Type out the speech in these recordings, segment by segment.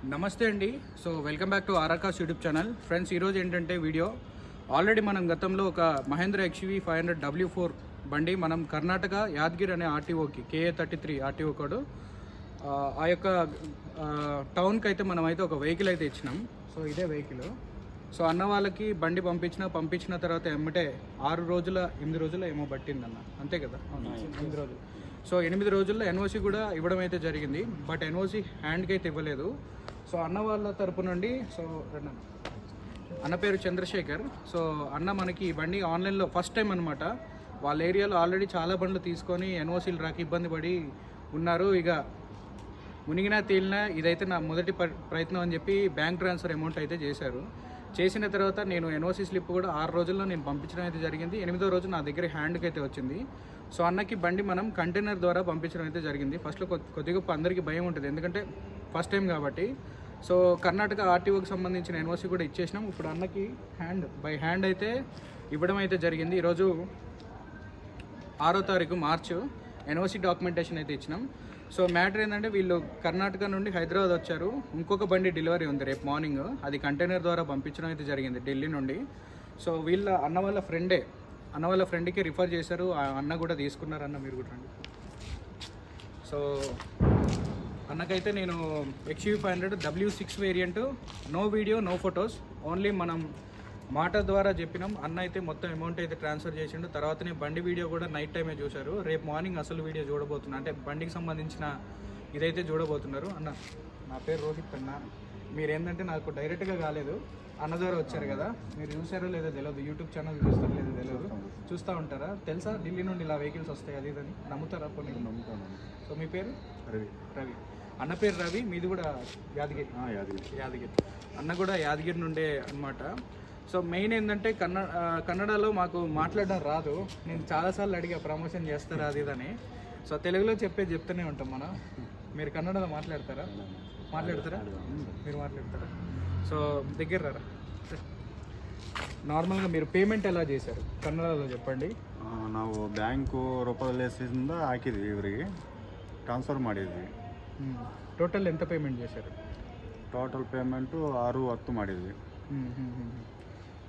నమస్తే అండి. So welcome back to ఆర్ఆర్కాస్ యూట్యూబ్ ఛానల్. ఫ్రెండ్స్, ఈరోజు ఏంటంటే వీడియో ఆల్రెడీ మనం గతంలో ఒక మహేంద్ర XUV 500 W4 బండి మనం కర్ణాటక యాదగిరి అనే ఆర్టీఓకి KA33 ఆర్టీఓ కోడ్ ఆ యొక్క టౌన్కి అయితే మనం అయితే ఒక వెహికల్ అయితే ఇచ్చినాం. సో ఇదే వెహికల్. సో అన్న వాళ్ళకి బండి పంపించిన తర్వాత ఎమ్మటే 8 రోజుల ఏమో పట్టిందన్న, అంతే కదా? 8 రోజులు. సో 8 రోజుల్లో NOC కూడా ఇవ్వడం అయితే జరిగింది. బట్ NOC హ్యాండ్కి అయితే ఇవ్వలేదు. సో అన్న వాళ్ళ తరపు నుండి అన్న పేరు చంద్రశేఖర్. సో అన్న మనకి ఈ బండి ఆన్లైన్లో ఫస్ట్ టైం అనమాట. వాళ్ళ ఏరియాలో ఆల్రెడీ చాలా బండ్లు తీసుకొని NOCలు రాక ఇబ్బంది పడి ఉన్నారు. ఇక మునిగినా తేలినా ఇదైతే నా మొదటి ప్రయత్నం అని చెప్పి బ్యాంక్ ట్రాన్స్ఫర్ అమౌంట్ అయితే చేశారు. చేసిన తర్వాత నేను NOC స్లిప్ కూడా 6 రోజుల్లో నేను పంపించడం అయితే జరిగింది. 8వ రోజు నా దగ్గర హ్యాండ్కి అయితే వచ్చింది. సో అన్నకి బండి మనం కంటైనర్ ద్వారా పంపించడం అయితే జరిగింది. ఫస్ట్లో కొద్దిగా అందరికీ భయం ఉంటుంది, ఎందుకంటే ఫస్ట్ టైం కాబట్టి. సో కర్ణాటక ఆర్టీఓకి సంబంధించిన NOC కూడా ఇచ్చేసినాం. ఇప్పుడు అన్నకి బై హ్యాండ్ అయితే ఇవ్వడం అయితే జరిగింది. ఈరోజు 6వ తారీఖు మార్చు NOC డాక్యుమెంటేషన్ అయితే ఇచ్చినాం. సో మ్యాటర్ ఏంటంటే వీళ్ళు కర్ణాటక నుండి హైదరాబాద్ వచ్చారు. ఇంకొక బండి డెలివరీ ఉంది రేపు మార్నింగ్. అది కంటైనర్ ద్వారా పంపించడం అయితే జరిగింది ఢిల్లీ నుండి. సో వీళ్ళ అన్న వాళ్ళ ఫ్రెండ్కి రిఫర్ చేశారు. ఆ అన్న కూడా తీసుకున్నారు. అన్న మీరు కూడా రండి. సో అన్నకైతే నేను XUV 500 W6 variant, no video no photos, only మనం మాట ద్వారా చెప్పినాం. అన్న అయితే మొత్తం అమౌంట్ అయితే ట్రాన్స్ఫర్ చేసిండు. తర్వాతనే బండి వీడియో కూడా నైట్ టైమే చూశారు. రేపు మార్నింగ్ అసలు వీడియో చూడబోతున్నా, అంటే బండికి సంబంధించిన ఇదైతే చూడబోతున్నారు. అన్న నా పేరు రోహిత్ అన్న. మీరు ఏంటంటే నాకు డైరెక్ట్గా కాలేదు, అన్న ద్వారా వచ్చారు కదా. మీరు చూసారో లేదో తెలియదు, యూట్యూబ్ ఛానల్ చూస్తారో లేదో తెలియదు, చూస్తూ ఉంటారా? తెలుసా ఢిల్లీ నుండి ఇలా వెహికల్స్ వస్తాయి అది ఇదని? నమ్ముతారా? కొన్ని నమ్ముతాను. సో మీ పేరు? రవి. అన్న పేరు రవి, మీది కూడా యాదగిరి. అన్న కూడా యాదగిరి నుండే అన్నమాట. సో మెయిన్ ఏంటంటే కన్నడలో మాకు మాట్లాడడం రాదు. నేను చాలాసార్లు అడిగా ప్రమోషన్ చేస్తారా అది ఇదని. సో తెలుగులో చెప్తూనే ఉంటాం మనం. మీరు కన్నడలో మాట్లాడతారా? మీరు మాట్లాడతారా? సో దగ్గర రారా. నార్మల్గా మీరు పేమెంట్ ఎలా చేశారు ಕನ್ನಡలో చెప్పండి. ನಾವು ಬ್ಯಾಂಕು ರೂಪದಲ್ಲಿಂದ ಹಾಕಿದ್ವಿ, ಇವರಿಗೆ ಟ್ರಾನ್ಸ್ಫರ್ ಮಾಡಿದ್ವಿ. టోటల్ ఎంత పేమెంట్ చేశారు? ಟೋಟಲ್ ಪೇಮೆಂಟು 6-10 ಮಾಡಿದ್ವಿ.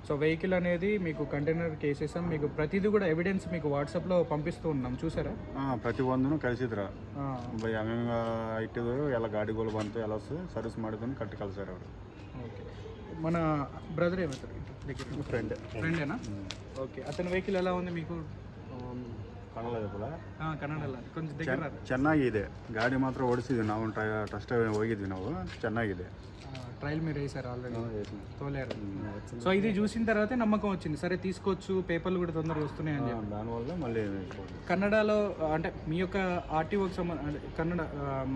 సో వెహికల్ అనేది మీకు కంటైనర్ కేసేసాం. మీకు ప్రతిదీ కూడా ఎవిడెన్స్ మీకు వాట్సాప్లో పంపిస్తూ ఉన్నాం, చూసారా? ಪ್ರತಿಯೊಂದನ್ನು ಕಳಿಸಿದ್ರ ಹೆಂಗ ಇಟ್ಟಿದ್ರು, ಎಲ್ಲ ಗಾಡಿಗಳು ಬಂತು, ಎಲ್ಲ ಸರ್ವಿಸ್ ಮಾಡಿದ್ರು ಕಟ್ಟಿ ಕಳ್ಸಾರ ಅವರು. ఓకే. మన బ్రదర్ ఏమవుతారు? ఫ్రెండేనా? ఓకే. అతని వెహికల్ ఎలా ఉంది మీకు? ಕನ್ನಡಲ್ಲ కొంచెం దగ్గర. ಚೆನ್ನಾಗಿದೆ ಗಾಡಿ, ಮಾತ್ರ ಓಡಿಸಿದ್ವಿ ನಾವು, ಟೆಸ್ಟ್ ಹೋಗಿದ್ವಿ ನಾವು. ಚೆನ್ನಾಗಿದೆ, ట్రయల్ మీరు వేసారు ఆల్రెడీ, తోలేరు. సో ఇది చూసిన తర్వాతే నమ్మకం వచ్చింది, సరే తీసుకోవచ్చు, పేపర్లు కూడా తొందరగా వస్తున్నాయి అని చెప్పి. దానివల్ల మళ్ళీ కన్నడలో అంటే మీ యొక్క ఆర్టీఓకి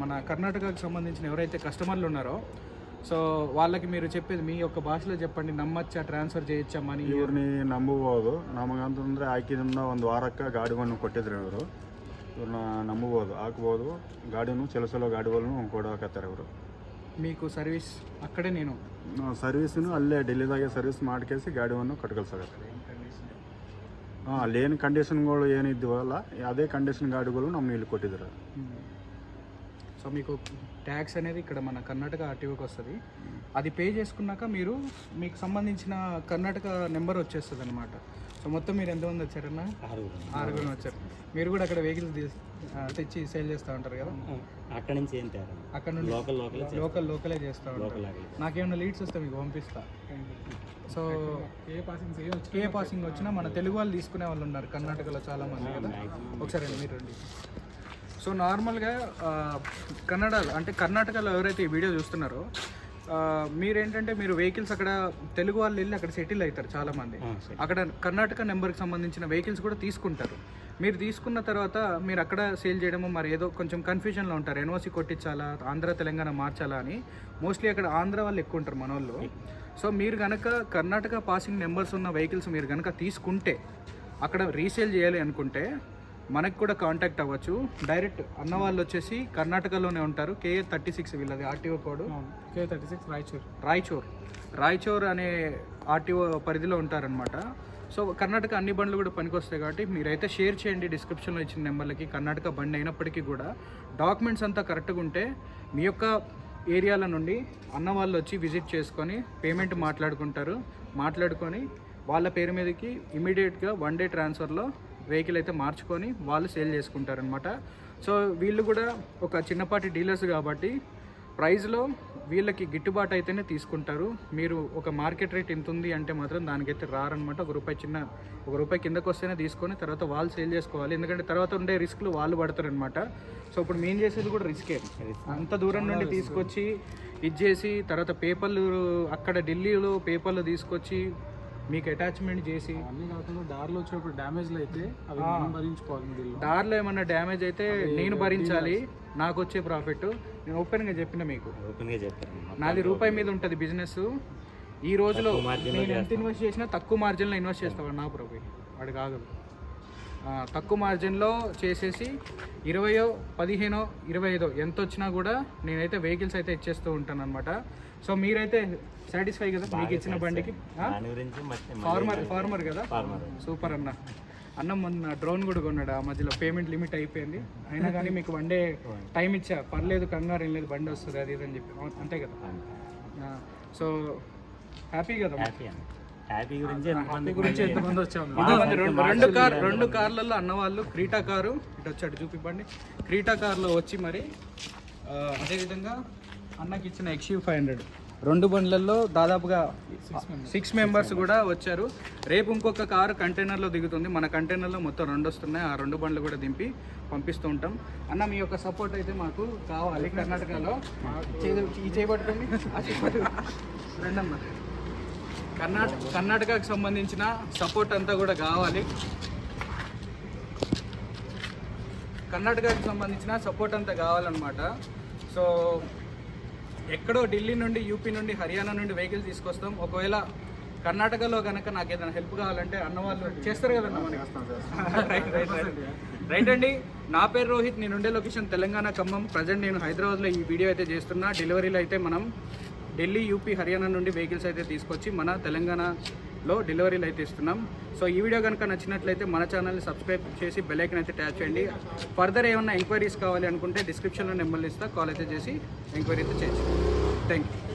మన కర్ణాటకకు సంబంధించిన ఎవరైతే కస్టమర్లు ఉన్నారో, సో వాళ్ళకి మీరు చెప్పేది మీ యొక్క భాషలో చెప్పండి. నమ్మచ్చా, ಟ್ರಾನ್ಸ್ಫರ್ చేయొచ్చా మనీ? ಇವ್ರನ್ನ ನಂಬಬಹುದು. ನಮಗಂತಂದ್ರೆ ಹಾಕಿದಿಂದ 1 ವಾರಕ್ಕೆ ಗಾಡಿಗಳನ್ನು ಕೊಟ್ಟಿದ್ರು ಇವರು. ಇವ್ರನ್ನ ನಂಬಬಹುದು, ಹಾಕ್ಬೋದು. ಗಾಡಿನೂ ಚಲಿಸಲು ಗಾಡಿಗಳನ್ನು ಕೊಡಕತ್ತಾರೆ ಇವರು. మీకు సర్వీస్ అక్కడే నేను ಸರ್ವಿಸ್ನು ಅಲ್ಲೇ ಡೆಲ್ಲಿದಾಗೆ ಸರ್ವಿಸ್ ಮಾಡ್ಕೇಸಿ ಗಾಡಿಯನ್ನು ಕಟ್ಕಳ್ಸಾಗತ್ತೆ. ಅಲ್ಲೇನು ಕಂಡೀಷನ್ಗಳು ಏನಿದ್ದೀವಲ್ಲ ಅದೇ ಕಂಡೀಷನ್ ಗಾಡಿಗಳು ನಮ್ಮ ಇಲ್ಲಿ ಕೊಟ್ಟಿದ್ದಾರೆ. సో మీకు ట్యాక్స్ అనేది ఇక్కడ మన కర్ణాటక ఆర్టీఓకి వస్తుంది. అది పే చేసుకున్నాక మీకు సంబంధించిన కర్ణాటక నెంబర్ వచ్చేస్తుంది అనమాట. సో మొత్తం మీరు ఎంతమంది వచ్చారన్నా? 6 వచ్చారు. మీరు కూడా అక్కడ వెహికల్స్ తెచ్చి సేల్ చేస్తూ ఉంటారు కదా? అక్కడ నుంచి అక్కడ నుండి లోకలే చేస్తూ ఉంటారు. నాకేమైనా లీడ్స్ వస్తే మీకు పంపిస్తా. సో ఏ పాసింగ్ వచ్చినా మన తెలుగు వాళ్ళు తీసుకునే వాళ్ళు ఉన్నారు కర్ణాటకలో చాలామంది కదా. ఒకసారి మీరు రండి. సో నార్మల్గా కర్ణాటకలో ఎవరైతే ఈ వీడియో చూస్తున్నారో, మీరేంటంటే మీరు వెహికల్స్ అక్కడ తెలుగు వాళ్ళు వెళ్ళి అక్కడ సెటిల్ అవుతారు చాలామంది. అక్కడ కర్ణాటక నెంబర్కి సంబంధించిన వెహికల్స్ కూడా తీసుకుంటారు. మీరు తీసుకున్న తర్వాత మీరు అక్కడ సేల్ చేయడము మరి ఏదో కొంచెం కన్ఫ్యూజన్లో ఉంటారు. NOC కొట్టించాలా, ఆంధ్ర తెలంగాణ మార్చాలా అని. మోస్ట్లీ అక్కడ ఆంధ్ర వాళ్ళు ఎక్కువ ఉంటారు మన వాళ్ళు. సో మీరు కనుక కర్ణాటక పాసింగ్ నెంబర్స్ ఉన్న వెహికల్స్ మీరు కనుక తీసుకుంటే, అక్కడ రీసేల్ చేయాలి అనుకుంటే మనకు కూడా కాంటాక్ట్ అవ్వచ్చు. డైరెక్ట్ అన్న వాళ్ళు వచ్చేసి కర్ణాటకలోనే ఉంటారు. KA36 వీళ్ళది ఆర్టీఓ కోడ్. KA36 రాయచూర్ అనే ఆర్టీఓ పరిధిలో ఉంటారనమాట. సో కర్ణాటక అన్ని బండ్లు కూడా పనికొస్తాయి కాబట్టి మీరైతే షేర్ చేయండి డిస్క్రిప్షన్లో ఇచ్చిన నెంబర్లకి. కర్ణాటక బండి అయినప్పటికీ కూడా డాక్యుమెంట్స్ అంతా కరెక్ట్గా ఉంటే మీ యొక్క ఏరియాల నుండి అన్న వాళ్ళు వచ్చి విజిట్ చేసుకొని పేమెంట్ మాట్లాడుకొని వాళ్ళ పేరు మీదకి ఇమీడియట్గా 1 డే ట్రాన్స్ఫర్లో వెహికల్ అయితే మార్చుకొని వాళ్ళు సేల్ చేసుకుంటారనమాట. సో వీళ్ళు కూడా ఒక చిన్నపాటి డీలర్స్ కాబట్టి ప్రైస్లో వీళ్ళకి గిట్టుబాటు అయితేనే తీసుకుంటారు. మీరు ఒక మార్కెట్ రేట్ ఎంత ఉంది అంటే మాత్రం దానికైతే రారనమాట. ఒక రూపాయి కిందకు వస్తేనే తీసుకొని తర్వాత వాళ్ళు సేల్ చేసుకోవాలి. ఎందుకంటే తర్వాత ఉండే రిస్క్లు వాళ్ళు పడతారనమాట. సో ఇప్పుడు మేము చేసేది కూడా రిస్కే. అంత దూరం నుండి తీసుకొచ్చి ఇచ్చేసి తర్వాత పేపర్లు అక్కడ ఢిల్లీలో పేపర్లు తీసుకొచ్చి మీకు అటాచ్మెంట్ చేసి అన్నీ కాకుండా దారిలో వచ్చినప్పుడు డ్యామేజ్లు అయితే అవి మనం భరించుకోవాలి. దారిలో ఏమన్నా డ్యామేజ్ అయితే నేను భరించాలి, నాకు వచ్చే ప్రాఫిట్. నేను ఓపెన్గా చెప్పిన మీకు, ఓపెన్గా చెప్పారు. నాది రూపాయి మీద ఉంటుంది బిజినెస్. ఈ రోజులో నేను ఎంత ఇన్వెస్ట్ చేసినా తక్కువ మార్జిన్లో ఇన్వెస్ట్ చేస్తాను నా ప్రాఫిట్ వాడు కాదు. తక్కువ మార్జిన్లో చేసేసి 20, 15, 25 ఎంత వచ్చినా కూడా నేనైతే వెహికల్స్ అయితే ఇచ్చేస్తూ ఉంటాను అనమాట. సో మీరైతే సాటిస్ఫై కదా మీకు ఇచ్చిన బండికి? ఫార్మర్ కదా, సూపర్ అన్న మొన్న డ్రోన్ కూడా కొన్నాడు. ఆ మధ్యలో పేమెంట్ లిమిట్ అయిపోయింది, అయినా కానీ మీకు 1 డే టైం ఇచ్చా. పర్లేదు, కంగారు ఏం లేదు, బండి వస్తుంది అది ఇది అని చెప్పి. అంతే కదా. సో హ్యాపీ కదా. హ్యాపీ గురించి ఎంతమంది వచ్చాము. 2 కార్లలో అన్న వాళ్ళు క్రీటా కారు ఇటు వచ్చాడు చూపివ్వండి. క్రీటా కార్లో వచ్చి మరి అదేవిధంగా అన్నకి ఇచ్చిన XU500 2 బండ్లలో దాదాపుగా 6 మెంబర్స్ కూడా వచ్చారు. రేపు ఇంకొక కారు కంటైనర్లో దిగుతుంది. మన కంటైనర్లో మొత్తం 2 వస్తున్నాయి. ఆ 2 బండ్లు కూడా దింపి పంపిస్తూ ఉంటాం. అన్న మీ యొక్క సపోర్ట్ అయితే మాకు కావాలి. కర్ణాటకలో ఈ చేయబట్టుకోండి రండన్న. కర్ణాటకకు సంబంధించిన సపోర్ట్ అంతా కూడా కావాలి. కర్ణాటకకు సంబంధించిన సపోర్ట్ అంతా కావాలన్నమాట. సో ఎక్కడో ఢిల్లీ నుండి, యూపీ నుండి, హర్యానా నుండి వెహికల్ తీసుకొస్తాం. ఒకవేళ కర్ణాటకలో కనుక నాకు ఏదైనా హెల్ప్ కావాలంటే అన్న వాళ్ళు చేస్తారు కదన్న మనకి. రైట్ అండి. నా పేరు రోహిత్, నేను ఉండే లొకేషన్ తెలంగాణ ఖమ్మం. ప్రజెంట్ నేను హైదరాబాద్లో ఈ వీడియో అయితే చేస్తున్నా. డెలివరీలో అయితే మనం ఢిల్లీ, యూపీ, హర్యానా నుండి వెహికల్స్ అయితే తీసుకొచ్చి మన తెలంగాణలో డెలివరీలు అయితే ఇస్తున్నాం. సో ఈ వీడియో కనుక నచ్చినట్లయితే మన ఛానల్ని సబ్స్క్రైబ్ చేసి బెల్ ఐకాన్ అయితే ట్యాప్ చేయండి. ఫర్దర్ ఏమన్నా ఎంక్వైరీస్ కావాలి అనుకుంటే డిస్క్రిప్షన్లో నెంబర్లు ఇస్తా, కాల్ అయితే చేసి ఎంక్వైరీ అయితే చేయొచ్చు. Thank you.